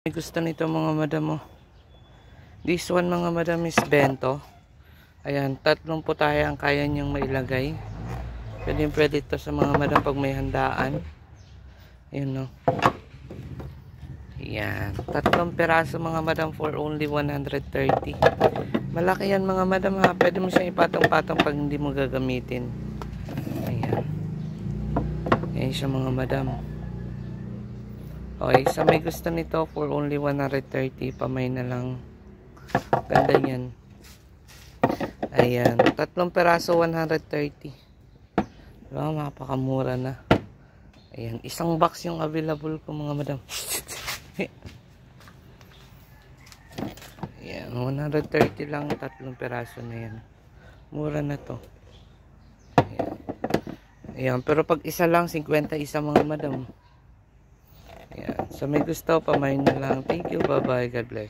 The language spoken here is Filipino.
May gusto nito mga madam mo. This one mga madam is bento. Ayan, tatlong putaya ang kaya niyang mailagay. Pwede ito sa mga madam pag may handaan. Ayan no. Ayan, tatlong peraso mga madam for only 130. Malaki yan mga madam ha. Pwede mo siyang ipatong-patong pag hindi mo gagamitin. Ayan. Ayan siya mga madam. Okay, sa may gusto nito for only 130, pamay na lang. Ganda yan. Ayan, tatlong peraso 130. Diba, mapakamura na. Ayan, isang box yung available ko mga madam. Ayan, 130 lang, tatlong peraso na yan. Mura na to. Ayan, ayan, pero pag isa lang 50 isa mga madam. Ayan. So may gusto, pamain na lang. Thank you. Bye-bye. God bless.